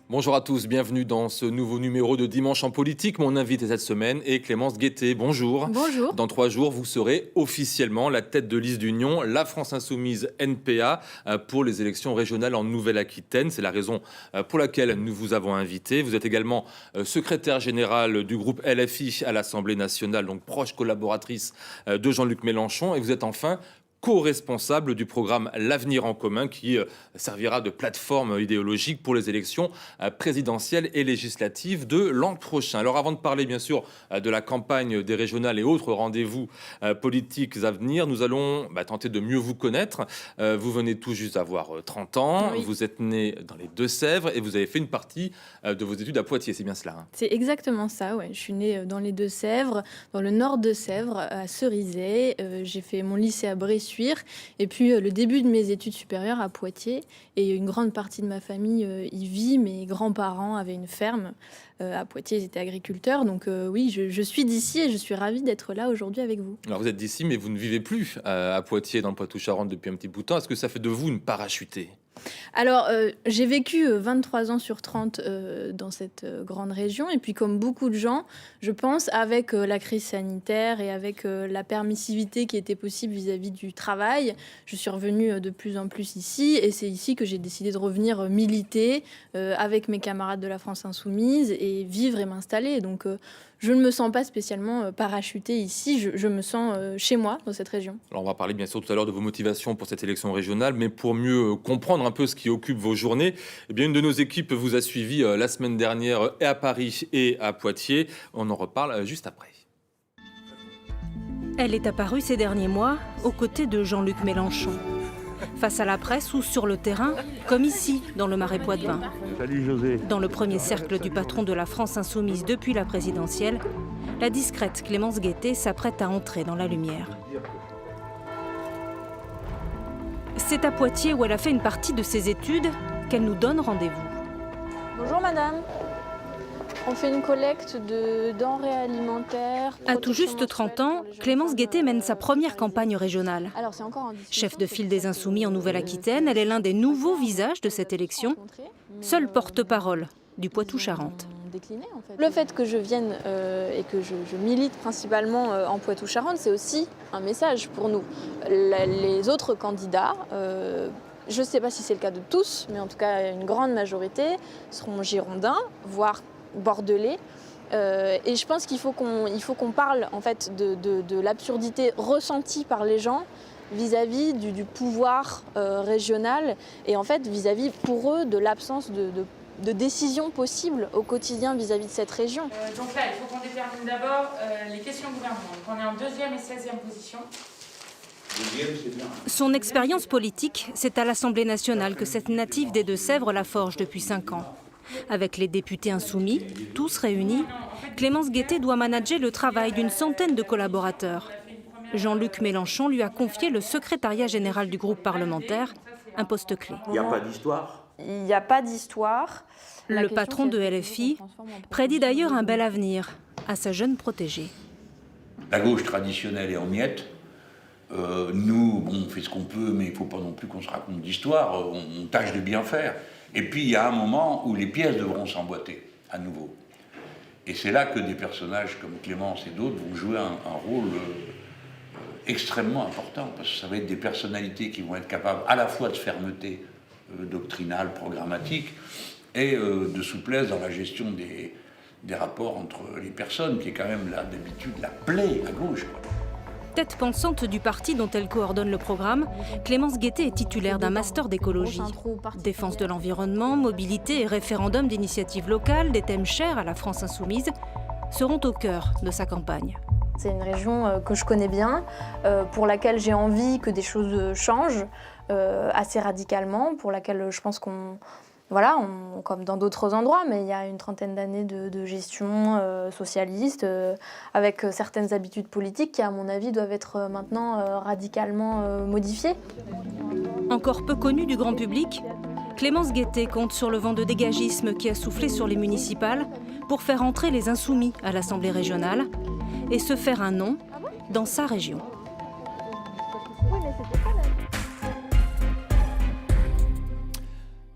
Bonjour à tous, bienvenue dans ce nouveau numéro de Dimanche en politique. Mon invité cette semaine est Clémence Guettet. Bonjour. Bonjour. Dans 3 jours, vous serez officiellement la tête de liste d'Union, la France Insoumise NPA, pour les élections régionales en Nouvelle-Aquitaine. C'est la raison pour laquelle nous vous avons invité. Vous êtes également secrétaire général du groupe LFI à l'Assemblée nationale, donc proche collaboratrice de Jean-Luc Mélenchon. Et vous êtes enfin co-responsable du programme L'Avenir en commun qui servira de plateforme idéologique pour les élections présidentielles et législatives de l'an prochain. Alors avant de parler bien sûr de la campagne des régionales et autres rendez-vous politiques à venir, nous allons tenter de mieux vous connaître. Vous venez tout juste d'avoir 30 ans, oui. Vous êtes né dans les Deux-Sèvres et vous avez fait une partie de vos études à Poitiers, c'est bien cela hein? C'est exactement ça, ouais. Je suis née dans les Deux-Sèvres, dans le nord de Sèvres, à Cerizay. J'ai fait mon lycée à Bressuire et puis le début de mes études supérieures à Poitiers. Et une grande partie de ma famille y vit. Mes grands-parents avaient une ferme à Poitiers, ils étaient agriculteurs. Donc oui, je suis d'ici et je suis ravie d'être là aujourd'hui avec vous. Alors vous êtes d'ici, mais vous ne vivez plus à Poitiers, dans le Poitou-Charentes, depuis un petit bout de temps. Est-ce que ça fait de vous une parachutée ? Alors, j'ai vécu 23 ans sur 30 dans cette grande région. Et puis, comme beaucoup de gens, je pense, avec la crise sanitaire et avec la permissivité qui était possible vis-à-vis du travail, je suis revenue de plus en plus ici. Et c'est ici que j'ai décidé de revenir militer avec mes camarades de la France Insoumise et vivre et m'installer. Donc, je ne me sens pas spécialement parachutée ici, je me sens chez moi, dans cette région. Alors on va parler bien sûr tout à l'heure de vos motivations pour cette élection régionale, mais pour mieux comprendre un peu ce qui occupe vos journées, eh bien une de nos équipes vous a suivi la semaine dernière et à Paris et à Poitiers. On en reparle juste après. Elle est apparue ces derniers mois aux côtés de Jean-Luc Mélenchon. Face à la presse ou sur le terrain, comme ici, dans le Marais Poitevin. Salut José. Dans le premier cercle du patron de la France Insoumise depuis la présidentielle, la discrète Clémence Guettet s'apprête à entrer dans la lumière. C'est à Poitiers où elle a fait une partie de ses études qu'elle nous donne rendez-vous. Bonjour madame. On fait une collecte de denrées alimentaires. À tout juste 30 ans, Clémence Guettet mène sa première campagne régionale. Chef de file des Insoumis en Nouvelle-Aquitaine, elle est l'un des nouveaux visages de cette élection, seule porte-parole du Poitou-Charentes. Le fait que je vienne et que je milite principalement en Poitou-Charentes, c'est aussi un message pour nous. Les autres candidats, je ne sais pas si c'est le cas de tous, mais en tout cas une grande majorité, seront girondins, voire bordelais. Et je pense qu'il faut qu'on parle en fait de l'absurdité ressentie par les gens vis-à-vis du pouvoir régional et en fait vis-à-vis pour eux de l'absence de décisions possibles au quotidien vis-à-vis de cette région. Donc là, il faut qu'on détermine d'abord les questions gouvernementales. On est en 2e et 16e position. Son expérience politique, c'est à l'Assemblée nationale que cette native des Deux-Sèvres la forge depuis 5 ans. Avec les députés insoumis, tous réunis, Clémence Guettet doit manager le travail d'une centaine de collaborateurs. Jean-Luc Mélenchon lui a confié le secrétariat général du groupe parlementaire, un poste clé. Il n'y a pas d'histoire ? Il n'y a pas d'histoire. Le patron de LFI prédit d'ailleurs un bel avenir à sa jeune protégée. La gauche traditionnelle est en miettes. Nous, on fait ce qu'on peut, mais il ne faut pas non plus qu'on se raconte d'histoire. On tâche de bien faire. Et puis, il y a un moment où les pièces devront s'emboîter, à nouveau. Et c'est là que des personnages comme Clémence et d'autres vont jouer un rôle extrêmement important, parce que ça va être des personnalités qui vont être capables à la fois de fermeté doctrinale, programmatique, et de souplesse dans la gestion des rapports entre les personnes, qui est quand même, là, d'habitude, la plaie à gauche, quoi. Tête pensante du parti dont elle coordonne le programme, Clémence Guettet est titulaire d'un master d'écologie. Défense de l'environnement, mobilité et référendum d'initiative locale, des thèmes chers à la France Insoumise, seront au cœur de sa campagne. C'est une région que je connais bien, pour laquelle j'ai envie que des choses changent assez radicalement, pour laquelle je pense qu'on... Voilà, comme dans d'autres endroits, mais il y a une trentaine d'années de gestion socialiste, avec certaines habitudes politiques qui, à mon avis, doivent être maintenant radicalement modifiées. Encore peu connue du grand public, Clémence Guettet compte sur le vent de dégagisme qui a soufflé sur les municipales pour faire entrer les insoumis à l'Assemblée régionale et se faire un nom dans sa région.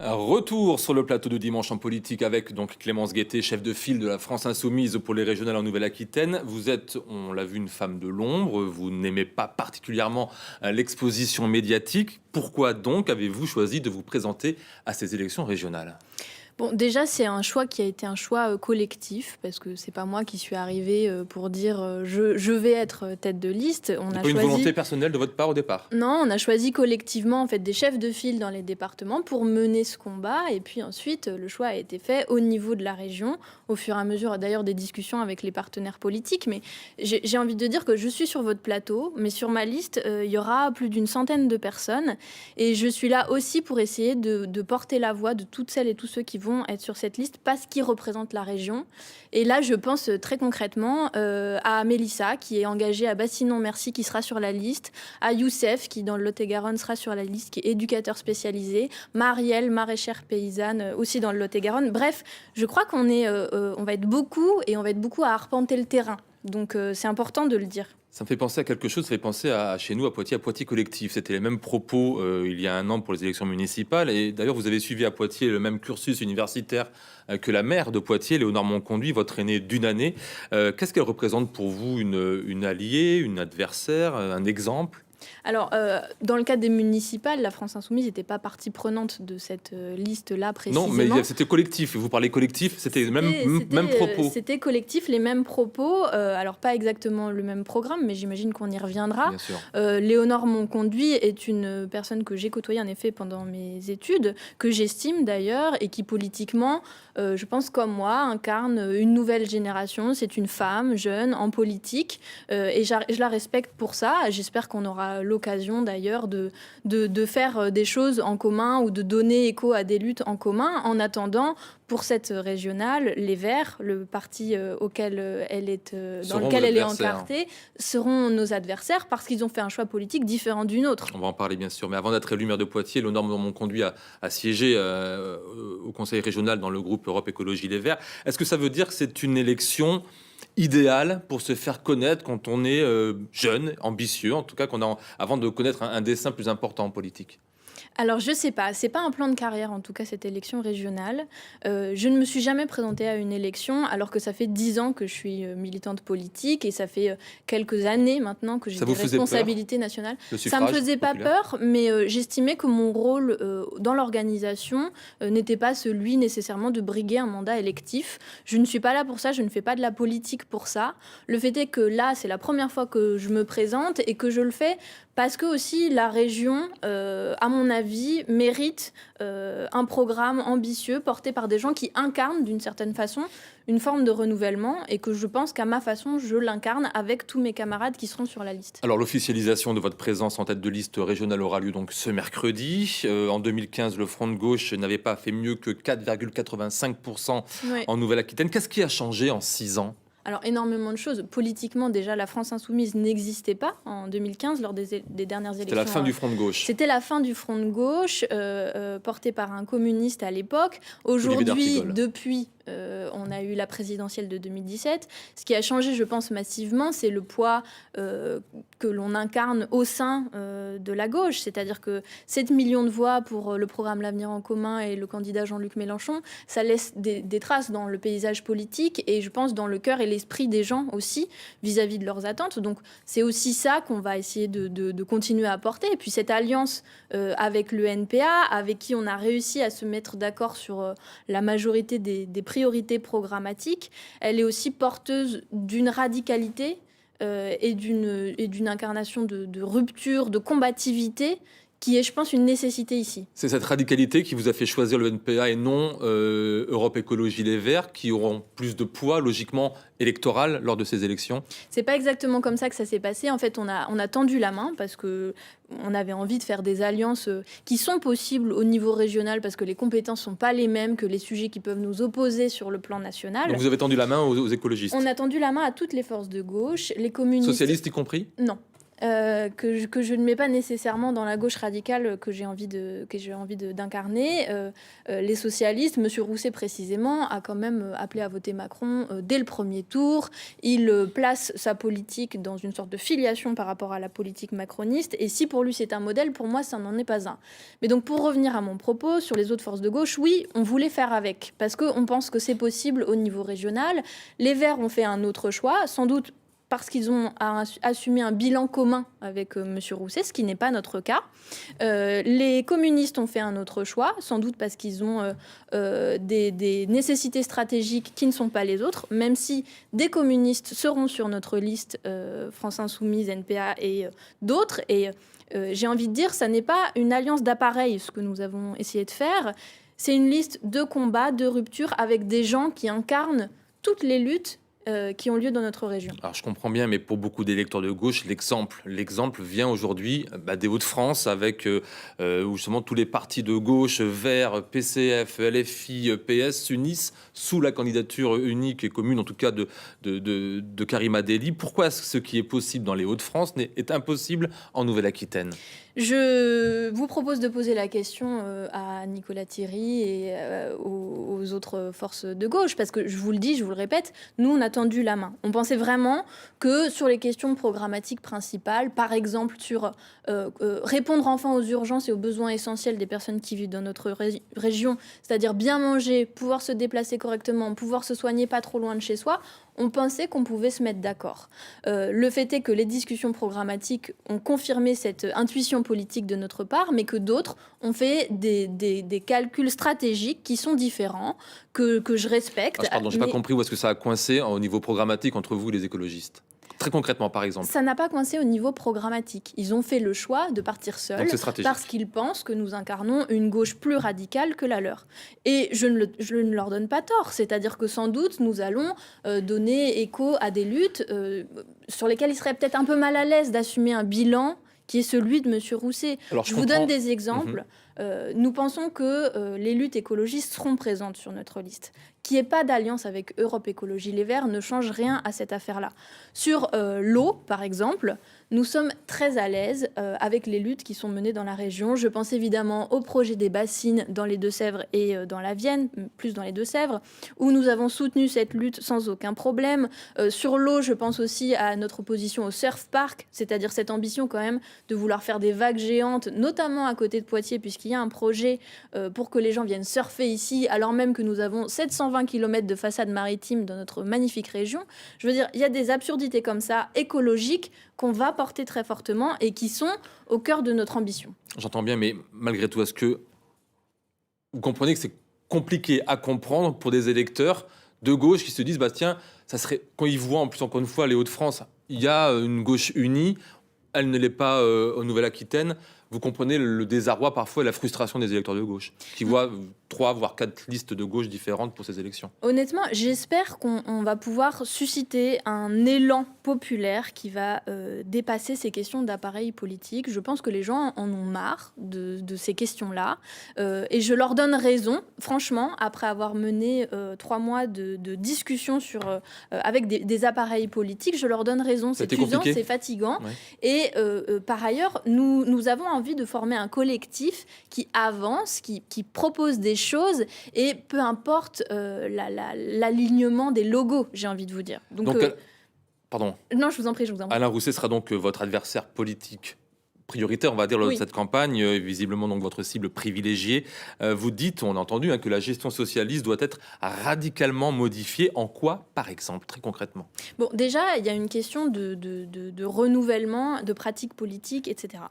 Un retour sur le plateau de Dimanche en politique avec donc Clémence Guettet, chef de file de la France Insoumise pour les régionales en Nouvelle-Aquitaine. Vous êtes, on l'a vu, une femme de l'ombre. Vous n'aimez pas particulièrement l'exposition médiatique. Pourquoi donc avez-vous choisi de vous présenter à ces élections régionales ? Bon, déjà, c'est un choix qui a été un choix collectif, parce que c'est pas moi qui suis arrivée pour dire je vais être tête de liste. On a pas une volonté personnelle de votre part au départ ? Non, on a choisi collectivement en fait des chefs de file dans les départements pour mener ce combat, et puis ensuite le choix a été fait au niveau de la région, au fur et à mesure d'ailleurs des discussions avec les partenaires politiques. Mais j'ai envie de dire que je suis sur votre plateau, mais sur ma liste il y aura plus d'une centaine de personnes, et je suis là aussi pour essayer de porter la voix de toutes celles et tous ceux qui vont être sur cette liste parce qu'ils représentent la région. Et là, je pense très concrètement à Mélissa, qui est engagée à Bassinon-Mercy, qui sera sur la liste, à Youssef, qui dans le Lot-et-Garonne sera sur la liste, qui est éducateur spécialisé, Marielle, maraîchère paysanne, aussi dans le Lot-et-Garonne. Bref, je crois qu'on va être beaucoup, et on va être beaucoup à arpenter le terrain. Donc c'est important de le dire. Ça me fait penser à quelque chose, ça fait penser à chez nous, à Poitiers Collectif. C'était les mêmes propos il y a un an pour les élections municipales. Et d'ailleurs, vous avez suivi à Poitiers le même cursus universitaire que la maire de Poitiers, Léonore Monconduit, votre aînée d'une année. Qu'est-ce qu'elle représente pour vous, une alliée, une adversaire, un exemple ? Alors, dans le cadre des municipales, la France Insoumise n'était pas partie prenante de cette liste-là précisément. Non, mais c'était collectif. Vous parlez collectif, c'était les mêmes propos. C'était collectif, les mêmes propos. Alors, pas exactement le même programme, mais j'imagine qu'on y reviendra. Bien sûr. Léonore Monconduit est une personne que j'ai côtoyée en effet pendant mes études, que j'estime d'ailleurs, et qui politiquement, je pense comme moi, incarne une nouvelle génération. C'est une femme jeune en politique, et je la respecte pour ça. J'espère qu'on aura l'occasion d'ailleurs de faire des choses en commun ou de donner écho à des luttes en commun. En attendant, pour cette régionale, les Verts, le parti auquel elle est, dans lequel elle est encartée, seront nos adversaires parce qu'ils ont fait un choix politique différent d'une autre. On va en parler bien sûr, mais avant d'être élu maire de Poitiers, Léonore Monconduit a siégé au conseil régional dans le groupe Europe Écologie Les Verts. Est-ce que ça veut dire que c'est une élection idéal pour se faire connaître quand on est jeune, ambitieux, en tout cas avant de connaître un dessin plus important en politique? Alors, je sais pas. C'est pas un plan de carrière, en tout cas, cette élection régionale. Je ne me suis jamais présentée à une élection, alors que ça fait 10 ans que je suis militante politique et ça fait quelques années maintenant que j'ai des responsabilités nationales. Ça me faisait pas peur, mais j'estimais que mon rôle dans l'organisation n'était pas celui nécessairement de briguer un mandat électif. Je ne suis pas là pour ça, je ne fais pas de la politique pour ça. Le fait est que là, c'est la première fois que je me présente et que je le fais parce que aussi la région, à mon avis, mérite un programme ambitieux porté par des gens qui incarnent d'une certaine façon une forme de renouvellement et que je pense qu'à ma façon, je l'incarne avec tous mes camarades qui seront sur la liste. Alors l'officialisation de votre présence en tête de liste régionale aura lieu donc ce mercredi. En 2015, le Front de gauche n'avait pas fait mieux que 4,85% en Nouvelle-Aquitaine. Qu'est-ce qui a changé en 6 ans ? Alors, énormément de choses. Politiquement, déjà, la France Insoumise n'existait pas en 2015 lors des dernières élections. C'était la fin du Front de gauche. C'était la fin du Front de gauche, porté par un communiste à l'époque. Aujourd'hui, depuis, on a eu la présidentielle de 2017. Ce qui a changé, je pense, massivement, c'est le poids que l'on incarne au sein de la gauche. C'est-à-dire que 7 millions de voix pour le programme L'Avenir en commun et le candidat Jean-Luc Mélenchon, ça laisse des traces dans le paysage politique et je pense dans le cœur et l'esprit des gens aussi vis-à-vis de leurs attentes. Donc c'est aussi ça qu'on va essayer de continuer à porter. Et puis cette alliance avec le NPA, avec qui on a réussi à se mettre d'accord sur la majorité des priorités programmatiques, elle est aussi porteuse d'une radicalité et d'une incarnation de rupture, de combativité qui est, je pense, une nécessité ici. C'est cette radicalité qui vous a fait choisir le NPA et non Europe Écologie Les Verts, qui auront plus de poids, logiquement, électoral lors de ces élections? C'est pas exactement comme ça que ça s'est passé. En fait, on a tendu la main parce qu'on avait envie de faire des alliances qui sont possibles au niveau régional parce que les compétences sont pas les mêmes que les sujets qui peuvent nous opposer sur le plan national. Donc vous avez tendu la main aux écologistes? On a tendu la main à toutes les forces de gauche, les communistes... Socialistes y compris? Non. que je ne mets pas nécessairement dans la gauche radicale que j'ai envie d'incarner. Les socialistes, M. Rousset précisément, a quand même appelé à voter Macron dès le premier tour. Il place sa politique dans une sorte de filiation par rapport à la politique macroniste. Et si pour lui c'est un modèle, pour moi ça n'en est pas un. Mais donc pour revenir à mon propos sur les autres forces de gauche, oui, on voulait faire avec, parce qu'on pense que c'est possible au niveau régional. Les Verts ont fait un autre choix, sans doute parce qu'ils ont assumé un bilan commun avec M. Rousset, ce qui n'est pas notre cas. Les communistes ont fait un autre choix, sans doute parce qu'ils ont des nécessités stratégiques qui ne sont pas les autres, même si des communistes seront sur notre liste, France Insoumise, NPA et d'autres. Et j'ai envie de dire, ça n'est pas une alliance d'appareils, ce que nous avons essayé de faire. C'est une liste de combats, de ruptures, avec des gens qui incarnent toutes les luttes qui ont lieu dans notre région. Alors je comprends bien, mais pour beaucoup d'électeurs de gauche, l'exemple vient aujourd'hui des Hauts-de-France avec où justement tous les partis de gauche, Verts, PCF, LFI, PS s'unissent sous la candidature unique et commune, en tout cas de Karima Delli. Pourquoi ce qui est possible dans les Hauts-de-France est impossible en Nouvelle-Aquitaine ? Je vous propose de poser la question à Nicolas Thierry et aux autres forces de gauche, parce que je vous le dis, je vous le répète, nous on a tendu la main. On pensait vraiment que sur les questions programmatiques principales, par exemple sur répondre enfin aux urgences et aux besoins essentiels des personnes qui vivent dans notre région, c'est-à-dire bien manger, pouvoir se déplacer correctement, pouvoir se soigner pas trop loin de chez soi, on pensait qu'on pouvait se mettre d'accord. Le fait est que les discussions programmatiques ont confirmé cette intuition politique de notre part, mais que d'autres ont fait des calculs stratégiques qui sont différents, que je respecte. Pardon, je n'ai pas compris où est-ce que ça a coincé au niveau programmatique entre vous et les écologistes. Très concrètement, par exemple. Ça n'a pas coincé au niveau programmatique. Ils ont fait le choix de partir seuls parce qu'ils pensent que nous incarnons une gauche plus radicale que la leur. Et je ne leur donne pas tort. C'est-à-dire que sans doute, nous allons donner écho à des luttes sur lesquelles ils seraient peut-être un peu mal à l'aise d'assumer un bilan qui est celui de M. Rousset. Alors, je vous donne des exemples. Nous pensons que les luttes écologistes seront présentes sur notre liste. Qu'il n'y ait pas d'alliance avec Europe Écologie Les Verts ne change rien à cette affaire-là. Sur l'eau, par exemple, nous sommes très à l'aise avec les luttes qui sont menées dans la région. Je pense évidemment au projet des bassines dans les Deux-Sèvres et dans la Vienne, plus dans les Deux-Sèvres, où nous avons soutenu cette lutte sans aucun problème. Sur l'eau, je pense aussi à notre opposition au surf park, c'est-à-dire cette ambition quand même de vouloir faire des vagues géantes, notamment à côté de Poitiers, puisqu'il y a un projet pour que les gens viennent surfer ici, alors même que nous avons 720 km de façade maritime dans notre magnifique région. Je veux dire, il y a des absurdités comme ça, écologiques, qu'on va porter très fortement et qui sont au cœur de notre ambition. J'entends bien, mais malgré tout, est-ce que vous comprenez que c'est compliqué à comprendre pour des électeurs de gauche qui se disent, tiens, ça serait, quand ils voient en plus encore une fois les Hauts-de-France, il y a une gauche unie, elle ne l'est pas en Nouvelle-Aquitaine. Vous comprenez le désarroi parfois et la frustration des électeurs de gauche qui voient 3 voire 4 listes de gauche différentes pour ces élections. Honnêtement, j'espère qu'on va pouvoir susciter un élan populaire qui va dépasser ces questions d'appareil politique. Je pense que les gens en ont marre de ces questions-là. Et je leur donne raison, franchement, après avoir mené 3 mois de discussion avec des appareils politiques, je leur donne raison. C'est usant, c'est fatigant. Ouais. Et par ailleurs, nous avons envie de former un collectif qui avance, qui propose des choses, et peu importe l'alignement des logos, j'ai envie de vous dire. Donc pardon. Non, je vous en prie. Alain Rousset sera donc votre adversaire politique prioritaire, on va dire, lors de cette campagne, visiblement donc votre cible privilégiée. Vous dites, on a entendu, que la gestion socialiste doit être radicalement modifiée. En quoi, par exemple, très concrètement ? Bon, déjà, il y a une question de renouvellement, de pratiques politiques, etc.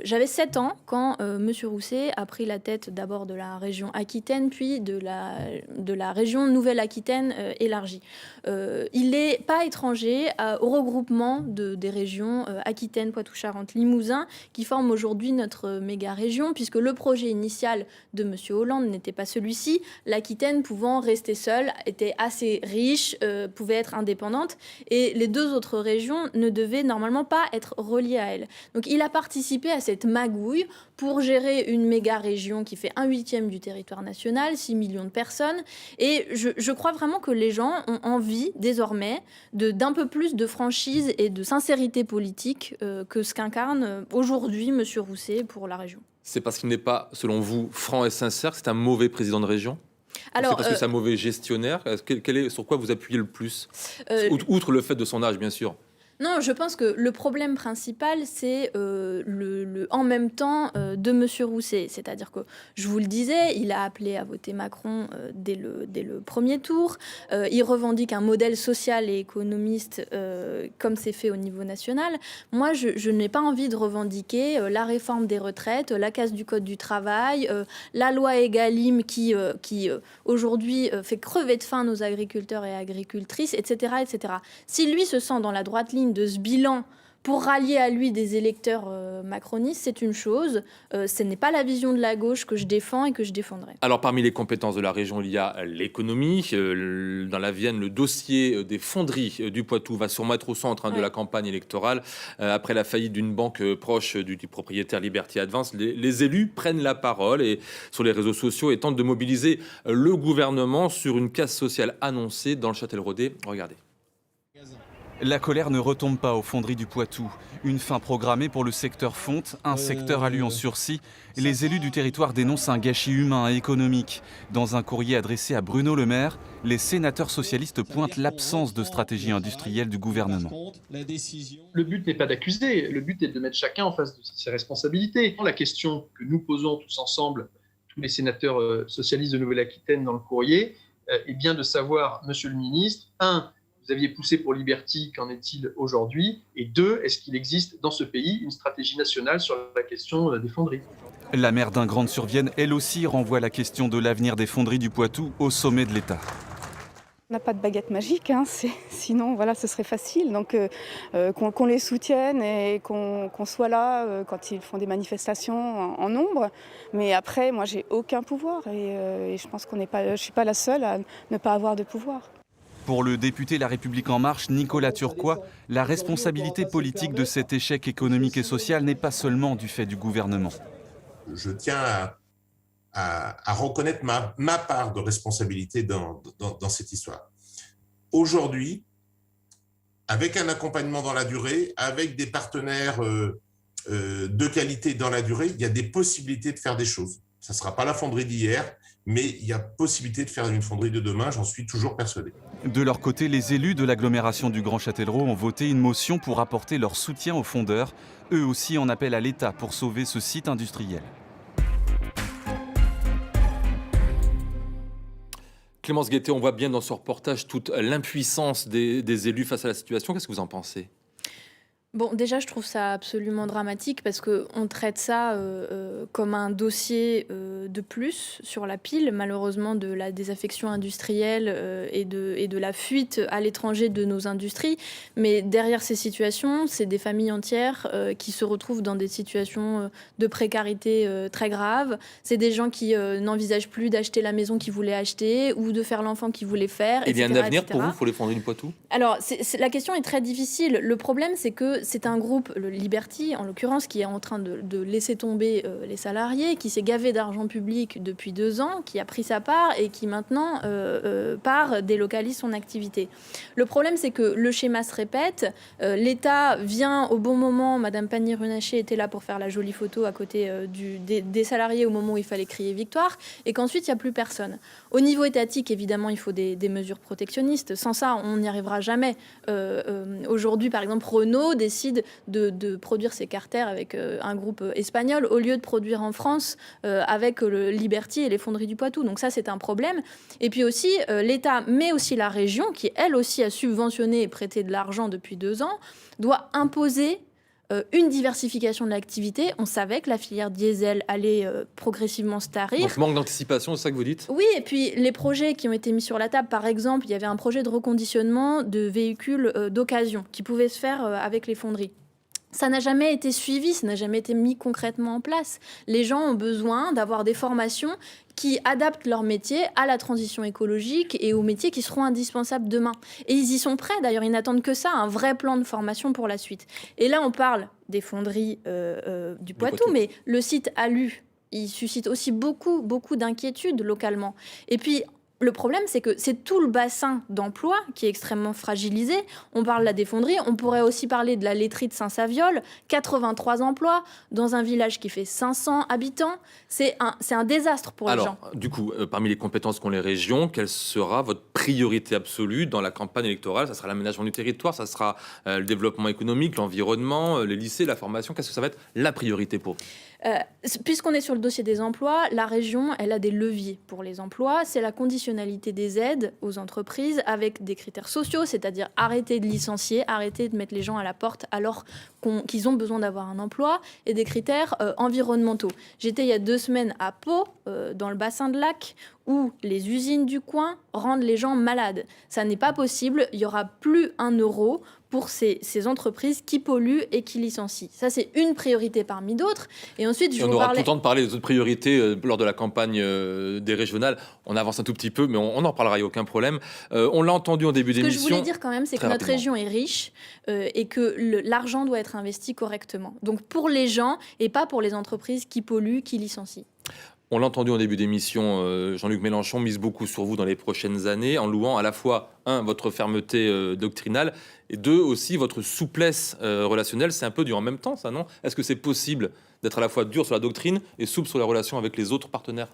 J'avais 7 ans quand M. Rousset a pris la tête d'abord de la région Aquitaine, puis de la région Nouvelle-Aquitaine élargie. Il n'est pas étranger au regroupement des régions Aquitaine, Poitou-Charentes, Limousin, qui forment aujourd'hui notre méga-région, puisque le projet initial de M. Hollande n'était pas celui-ci. L'Aquitaine pouvant rester seule, était assez riche, pouvait être indépendante, et les deux autres régions ne devaient normalement pas être reliées à elle. Donc il a participé à cette magouille pour gérer une méga-région qui fait 1/8 du territoire national, 6 millions de personnes. Et je crois vraiment que les gens ont envie, désormais, d'un peu plus de franchise et de sincérité politique que ce qu'incarne aujourd'hui M. Rousset pour la région. C'est parce qu'il n'est pas, selon vous, franc et sincère, que c'est un mauvais président de région ? Alors, c'est parce que c'est un mauvais gestionnaire ? Sur quoi vous appuyez le plus ? Outre le fait de son âge, bien sûr. Non, je pense que le problème principal, c'est en même temps de M. Rousset. C'est-à-dire que, je vous le disais, il a appelé à voter Macron dès le premier tour. Il revendique un modèle social et économiste comme c'est fait au niveau national. Moi, je n'ai pas envie de revendiquer la réforme des retraites, la casse du Code du travail, la loi Egalim qui aujourd'hui fait crever de faim nos agriculteurs et agricultrices, etc., etc. Si lui se sent dans la droite ligne de ce bilan pour rallier à lui des électeurs macronistes, c'est une chose. Ce n'est pas la vision de la gauche que je défends et que je défendrai. Alors, parmi les compétences de la région, il y a l'économie. Dans la Vienne, le dossier des fonderies du Poitou va se remettre au centre de la campagne électorale. Après la faillite d'une banque proche du propriétaire Liberty Advance, les élus prennent la parole et, sur les réseaux sociaux et tentent de mobiliser le gouvernement sur une casse sociale annoncée dans le Châtelleraudais. Regardez. La colère ne retombe pas aux fonderies du Poitou. Une fin programmée pour le secteur fonte, un secteur allu en sursis. Les élus du territoire dénoncent un gâchis humain et économique. Dans un courrier adressé à Bruno Le Maire, les sénateurs socialistes pointent l'absence de stratégie industrielle du gouvernement. Le but n'est pas d'accuser, le but est de mettre chacun en face de ses responsabilités. La question que nous posons tous ensemble, tous les sénateurs socialistes de Nouvelle-Aquitaine dans le courrier, est bien de savoir, monsieur le ministre, 1, vous aviez poussé pour Liberty, qu'en est-il aujourd'hui ? Et 2, est-ce qu'il existe dans ce pays une stratégie nationale sur la question des fonderies ? La maire d'Ingrande-sur-Vienne, elle aussi, renvoie la question de l'avenir des fonderies du Poitou au sommet de l'État. On n'a pas de baguette magique, sinon voilà, ce serait facile. Donc qu'on les soutienne et qu'on soit là quand ils font des manifestations en nombre. Mais après, moi, j'ai aucun pouvoir et je pense je ne suis pas la seule à ne pas avoir de pouvoir. Pour le député La République En Marche, Nicolas Turquois, la responsabilité politique de cet échec économique et social n'est pas seulement du fait du gouvernement. Je tiens à reconnaître ma part de responsabilité dans cette histoire. Aujourd'hui, avec un accompagnement dans la durée, avec des partenaires de qualité dans la durée, il y a des possibilités de faire des choses. Ça ne sera pas la fonderie d'hier, mais il y a possibilité de faire une fonderie de demain, j'en suis toujours persuadé. De leur côté, les élus de l'agglomération du Grand Châtellerault ont voté une motion pour apporter leur soutien aux fondeurs. Eux aussi en appellent à l'État pour sauver ce site industriel. Clémence Guettet, on voit bien dans ce reportage toute l'impuissance des élus face à la situation. Qu'est-ce que vous en pensez ? Bon, déjà, je trouve ça absolument dramatique parce qu'on traite ça comme un dossier de plus sur la pile, malheureusement, de la désaffection industrielle et de la fuite à l'étranger de nos industries. Mais derrière ces situations, c'est des familles entières qui se retrouvent dans des situations de précarité très graves. C'est des gens qui n'envisagent plus d'acheter la maison qu'ils voulaient acheter ou de faire l'enfant qu'ils voulaient faire, Il y a un avenir pour vous pour les fonderies du Poitou ? Alors, la question est très difficile. Le problème, c'est que c'est un groupe, le Liberty en l'occurrence, qui est en train de laisser tomber les salariés, qui s'est gavé d'argent public depuis 2 ans, qui a pris sa part et qui maintenant délocalise son activité. Le problème, c'est que le schéma se répète. L'État vient au bon moment. Madame Pannier-Runacher était là pour faire la jolie photo à côté des salariés au moment où il fallait crier victoire, et qu'ensuite, il n'y a plus personne. Au niveau étatique, évidemment, il faut des mesures protectionnistes. Sans ça, on n'y arrivera jamais. Aujourd'hui, par exemple, Renault décide de produire ses carters avec un groupe espagnol au lieu de produire en France avec le Liberty et les fonderies du Poitou. Donc ça, c'est un problème. Et puis aussi, l'État, mais aussi la région, qui elle aussi a subventionné et prêté de l'argent depuis 2 ans, doit imposer une diversification de l'activité. On savait que la filière diesel allait progressivement se tarir. Donc manque d'anticipation, c'est ça que vous dites ? Oui, et puis les projets qui ont été mis sur la table, par exemple, il y avait un projet de reconditionnement de véhicules d'occasion qui pouvait se faire avec les fonderies. ça n'a jamais été suivi, ça n'a jamais été mis concrètement en place. Les gens ont besoin d'avoir des formations qui adaptent leur métier à la transition écologique et aux métiers qui seront indispensables demain. Et ils y sont prêts, d'ailleurs, ils n'attendent que ça, un vrai plan de formation pour la suite. Et là, on parle des fonderies du Poitou, mais le site ALU, il suscite aussi beaucoup d'inquiétudes localement. Et puis, le problème, c'est que c'est tout le bassin d'emploi qui est extrêmement fragilisé. On parle de la défonderie, on pourrait aussi parler de la laiterie de Saint-Saviol, 83 emplois dans un village qui fait 500 habitants. C'est un désastre pour les gens. Alors, du coup, parmi les compétences qu'ont les régions, quelle sera votre priorité absolue dans la campagne électorale? Ça sera l'aménagement du territoire, ça sera le développement économique, l'environnement, les lycées, la formation. Qu'est-ce que ça va être la priorité pour vous? Puisqu'on est sur le dossier des emplois, la région, elle a des leviers pour les emplois. C'est la conditionnalité des aides aux entreprises avec des critères sociaux, c'est-à-dire arrêter de licencier, arrêter de mettre les gens à la porte alors qu'ils ont besoin d'avoir un emploi, et des critères environnementaux. J'étais il y a 2 semaines à Pau, dans le bassin de Lac, où les usines du coin rendent les gens malades. Ça n'est pas possible, il n'y aura plus 1 euro pour ces entreprises qui polluent et qui licencient. Ça, c'est une priorité parmi d'autres. Et ensuite, on aura tout le temps de parler des autres priorités lors de la campagne des régionales. On avance un tout petit peu, mais on en reparlera, il n'y a aucun problème. On l'a entendu en début d'émission. Ce que je voulais dire quand même, c'est que notre région est riche et que l'argent doit être investi correctement. Donc pour les gens et pas pour les entreprises qui polluent, qui licencient. On l'a entendu en début d'émission, Jean-Luc Mélenchon mise beaucoup sur vous dans les prochaines années, en louant à la fois, 1, votre fermeté doctrinale, et 2, aussi votre souplesse relationnelle. C'est un peu dur en même temps, ça, non? Est-ce que c'est possible d'être à la fois dur sur la doctrine et souple sur les relations avec les autres partenaires?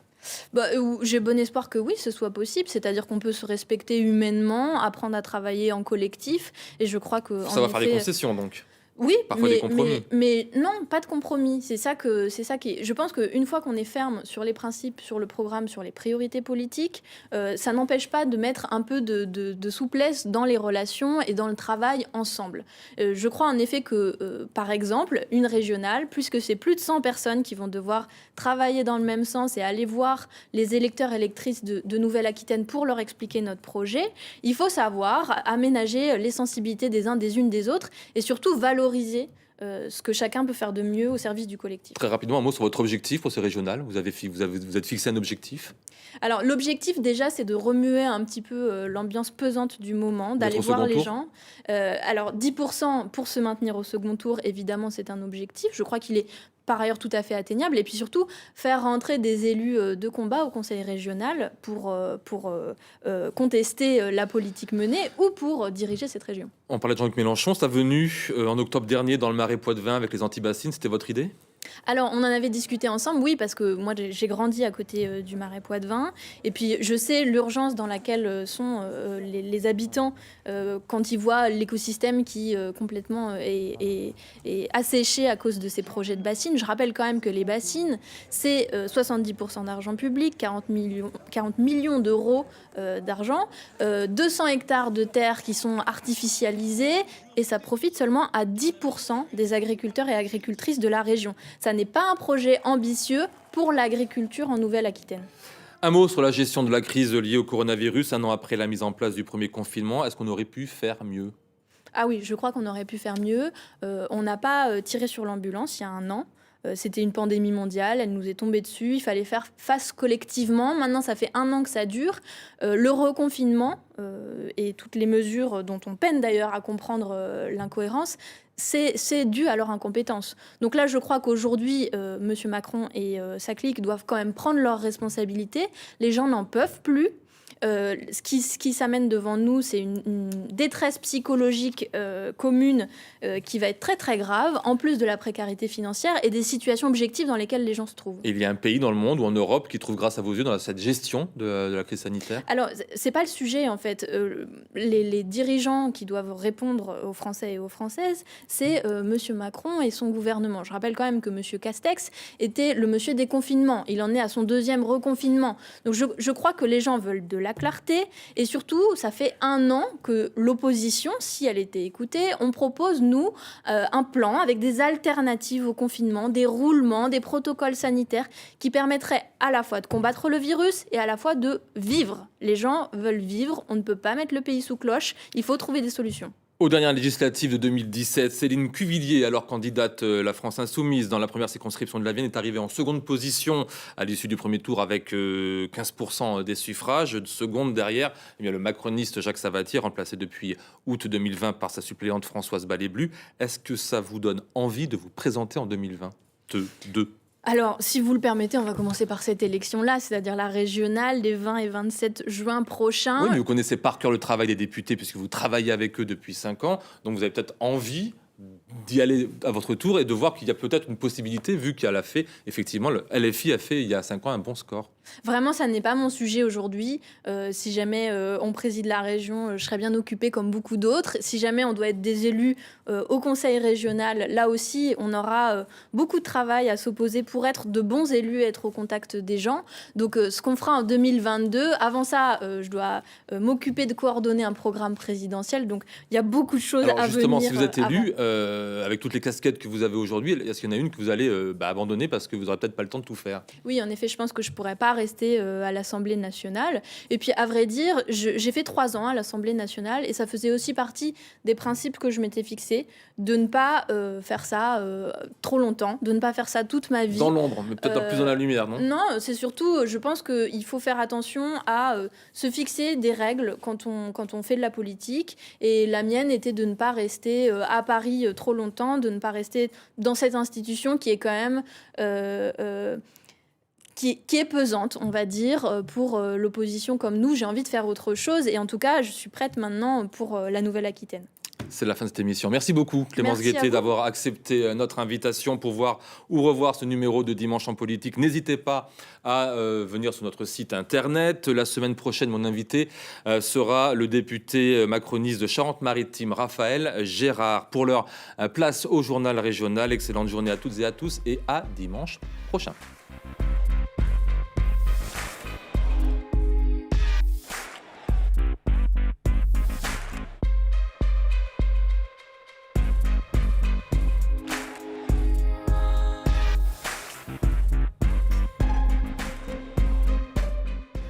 J'ai bon espoir que oui, ce soit possible. C'est-à-dire qu'on peut se respecter humainement, apprendre à travailler en collectif. Et je crois que... Ça va faire des concessions, donc? Oui, parfois des compromis. Mais non, pas de compromis. C'est ça qui. Je pense qu'une fois qu'on est ferme sur les principes, sur le programme, sur les priorités politiques, ça n'empêche pas de mettre un peu de souplesse dans les relations et dans le travail ensemble. Je crois en effet que, par exemple, une régionale, puisque c'est plus de 100 personnes qui vont devoir travailler dans le même sens et aller voir les électeurs et électrices de Nouvelle-Aquitaine pour leur expliquer notre projet, il faut savoir aménager les sensibilités des uns, des unes, des autres, et surtout valoriser ce que chacun peut faire de mieux au service du collectif. Très rapidement, un mot sur votre objectif pour ces régionales. Vous êtes fixé un objectif? Alors, l'objectif, déjà, c'est de remuer un petit peu l'ambiance pesante du moment, d'aller voir les gens. Alors, 10% pour se maintenir au second tour, évidemment, c'est un objectif. Je crois qu'il est par ailleurs tout à fait atteignable. Et puis surtout, faire rentrer des élus de combat au conseil régional pour contester la politique menée ou pour diriger cette région. On parlait de Jean-Luc Mélenchon. Sa venue en octobre dernier dans le Marais Poitevin avec les anti-bassines, c'était votre idée? Alors, on en avait discuté ensemble, oui, parce que moi, j'ai grandi à côté du Marais Poitevin. Et puis, je sais l'urgence dans laquelle sont les habitants quand ils voient l'écosystème qui complètement est asséché à cause de ces projets de bassines. Je rappelle quand même que les bassines, c'est 70% d'argent public, 40 millions d'euros d'argent, 200 hectares de terres qui sont artificialisées, et ça profite seulement à 10% des agriculteurs et agricultrices de la région. Ça n'est pas un projet ambitieux pour l'agriculture en Nouvelle-Aquitaine. Un mot sur la gestion de la crise liée au coronavirus, 1 an après la mise en place du premier confinement. Est-ce qu'on aurait pu faire mieux? Ah oui, je crois qu'on aurait pu faire mieux. On n'a pas tiré sur l'ambulance il y a 1 an. C'était une pandémie mondiale, elle nous est tombée dessus, il fallait faire face collectivement. Maintenant, ça fait 1 an que ça dure. Le reconfinement et toutes les mesures dont on peine d'ailleurs à comprendre l'incohérence, c'est dû à leur incompétence. Donc là, je crois qu'aujourd'hui, M. Macron et sa clique doivent quand même prendre leurs responsabilités. Les gens n'en peuvent plus. Ce qui s'amène devant nous, c'est une détresse psychologique commune qui va être très très grave, en plus de la précarité financière et des situations objectives dans lesquelles les gens se trouvent. Et il y a un pays dans le monde ou en Europe qui trouve grâce à vos yeux dans cette gestion de la crise sanitaire? Alors, c'est pas le sujet en fait. Les dirigeants qui doivent répondre aux Français et aux Françaises, c'est Monsieur Macron et son gouvernement. Je rappelle quand même que Monsieur Castex était le monsieur des confinements. Il en est à son 2e reconfinement. Donc je crois que les gens veulent de la clarté, et surtout, ça fait 1 an que l'opposition, si elle était écoutée, on propose, nous, un plan avec des alternatives au confinement, des roulements, des protocoles sanitaires qui permettraient à la fois de combattre le virus et à la fois de vivre. Les gens veulent vivre, on ne peut pas mettre le pays sous cloche, il faut trouver des solutions. Aux dernières législatives de 2017, Céline Cuvillier, alors candidate La France Insoumise dans la première circonscription de la Vienne, est arrivée en seconde position à l'issue du premier tour avec 15% des suffrages. Seconde derrière, eh bien, le macroniste Jacques Savatier, remplacé depuis août 2020 par sa suppléante Françoise Ballet-Blu. Est-ce que ça vous donne envie de vous présenter en 2022 ? Alors, si vous le permettez, on va commencer par cette élection-là, c'est-à-dire la régionale des 20 et 27 juin prochains. Oui, mais vous connaissez par cœur le travail des députés puisque vous travaillez avec eux depuis 5 ans. Donc vous avez peut-être envie d'y aller à votre tour et de voir qu'il y a peut-être une possibilité, vu qu'elle a fait, effectivement, le LFI a fait il y a 5 ans un bon score. Vraiment, ça n'est pas mon sujet aujourd'hui. Si jamais on préside la région, je serais bien occupée comme beaucoup d'autres. Si jamais on doit être des élus au conseil régional, là aussi, on aura beaucoup de travail à s'opposer pour être de bons élus et être au contact des gens. Donc, ce qu'on fera en 2022, avant ça, je dois m'occuper de coordonner un programme présidentiel. Donc, il y a beaucoup de choses à venir. Justement, si vous êtes élu, avec toutes les casquettes que vous avez aujourd'hui, est-ce qu'il y en a une que vous allez abandonner parce que vous n'aurez peut-être pas le temps de tout faire ? Oui, en effet, je pense que je ne pourrais pas rester à l'Assemblée nationale. Et puis, à vrai dire, j'ai fait 3 ans à l'Assemblée nationale et ça faisait aussi partie des principes que je m'étais fixés, de ne pas faire ça trop longtemps, de ne pas faire ça toute ma vie. Dans l'ombre, mais peut-être plus dans la lumière, non ? Non, c'est surtout, je pense qu'il faut faire attention à se fixer des règles quand on fait de la politique. Et la mienne était de ne pas rester à Paris trop longtemps, de ne pas rester dans cette institution qui est quand même... qui est pesante, on va dire, pour l'opposition comme nous. J'ai envie de faire autre chose et en tout cas, je suis prête maintenant pour la Nouvelle-Aquitaine. C'est la fin de cette émission. Merci beaucoup Clémence Guettet d'avoir accepté notre invitation pour voir ou revoir ce numéro de Dimanche en politique. N'hésitez pas à venir sur notre site internet. La semaine prochaine, mon invité sera le député macroniste de Charente-Maritime, Raphaël Gérard. Pour l'heure, place au journal régional. Excellente journée à toutes et à tous et à dimanche prochain.